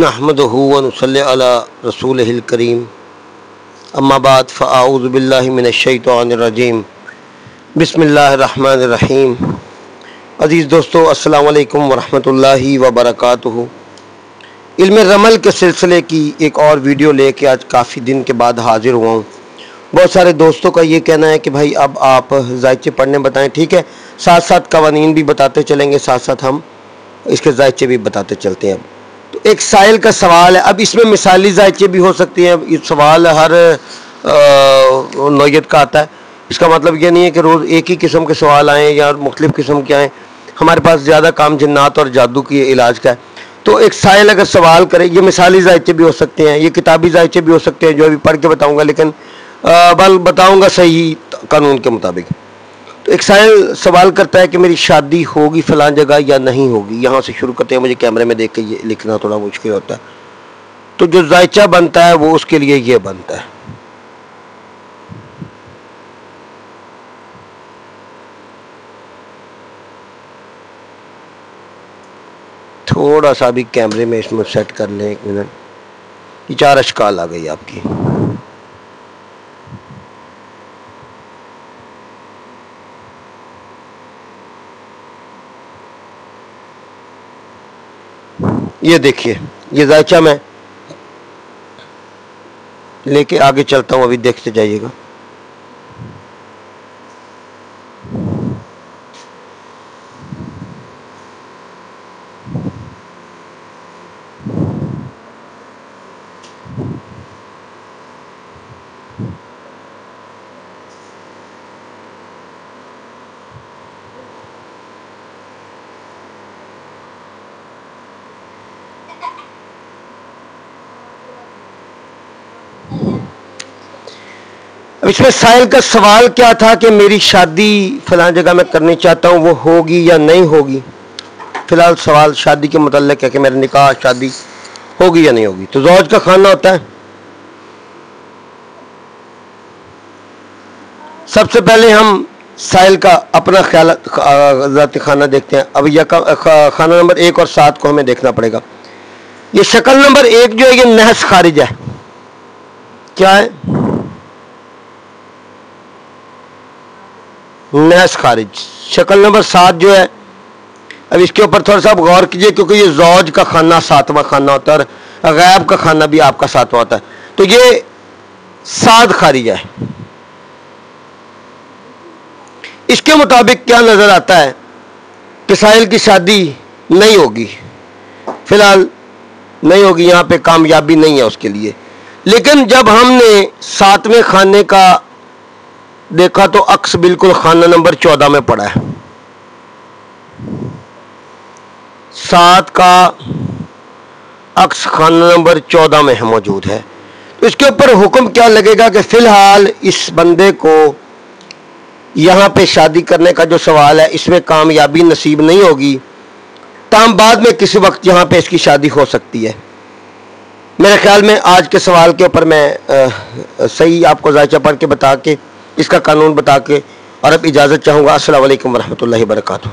नहमदुहु व नुसल्ली अला रसूलिहिल करीम अम्मा बाद फ़अऊज़ु बिल्लाहि मिनश्शैतानिर्रजीम बिस्मिल्लाहिर्रहमानिर्रहीम। अज़ीज़ दोस्तों, अस्सलामु अलैकुम वरहमतुल्लाहि वबरकातुहू। इल्म रमल के सिलसिले की एक और वीडियो लेके आज काफ़ी दिन के बाद हाज़िर हुआ हूँ। बहुत सारे दोस्तों का ये कहना है कि भाई अब आप ज़ायचे पढ़ने बताएं। ठीक है, साथ साथ कवानीन भी बताते चलेंगे, साथ साथ हम इसके ज़ायचे भी बताते चलते हैं। तो एक साइल का सवाल है, अब इसमें मिसाली ज़ायचे भी हो सकती हैं। ये सवाल हर नौयत का आता है। इसका मतलब ये नहीं है कि रोज़ एक ही किस्म के सवाल आएँ या मुख्तलिफ़ किस्म के आएँ। हमारे पास ज़्यादा काम जिन्नात और जादू की इलाज का है। तो एक साइल अगर सवाल करे, ये मिसाली ज़ायचे भी हो सकते हैं, ये किताबी ज़ायचे भी हो सकते हैं जो अभी पढ़ के बताऊँगा, लेकिन बल बताऊँगा सही कानून के मुताबिक। तो एक साइल सवाल करता है कि मेरी शादी होगी फ़लाँ जगह या नहीं होगी। यहाँ से शुरू करते हैं, मुझे कैमरे में देख के ये लिखना थोड़ा मुश्किल होता है। तो जो ज़ायचा बनता है वो उसके लिए ये बनता है। थोड़ा सा भी कैमरे में इसमें सेट कर लें, 1 मिनट। ये 4 अशकाल आ गई आपकी। ये देखिए, ये ज़ायचा मैं लेके आगे चलता हूँ, अभी देखते जाइएगा। अब इसमें साइल का सवाल क्या था कि मेरी शादी फलां जगह मैं करनी चाहता हूँ, वो होगी या नहीं होगी। फिलहाल सवाल शादी के मुतल्लिक़ है कि मेरा निकाह शादी होगी या नहीं होगी। तो ज़ौज का खाना होता है। सबसे पहले हम साइल का अपना ख्याल ज़ाती खाना देखते हैं। अब यह खाना नंबर 1 और 7 को हमें देखना पड़ेगा। ये शक्ल नंबर 1 जो है ये नहस खारिज है। क्या है? नहस खारिज। शक्ल नंबर 7 जो है, अब इसके ऊपर थोड़ा सा गौर कीजिए, क्योंकि ये ज़ौज का खाना 7वां खाना होता है और गैब का खाना भी आपका 7वां होता है। तो ये 7 खारिज है। इसके मुताबिक क्या नजर आता है कि साहिल की शादी नहीं होगी। फिलहाल नहीं होगी, यहाँ पे कामयाबी नहीं है उसके लिए। लेकिन जब हमने 7वें खाने का देखा तो अक्स बिल्कुल खाना नंबर 14 में पड़ा है। 7 का अक्स खाना नंबर 14 में मौजूद है। तो इसके ऊपर हुक्म क्या लगेगा कि फिलहाल इस बंदे को यहाँ पे शादी करने का जो सवाल है इसमें कामयाबी नसीब नहीं होगी, ताम बाद में किसी वक्त यहाँ पे इसकी शादी हो सकती है। मेरे ख्याल में आज के सवाल के ऊपर मैं सही आपको ज़ायचा पढ़ के बता के इसका कानून बता के और अब इजाज़त चाहूँगा। अस्सलामु अलैकुम वरहमतुल्लाहि वबरकातुहू।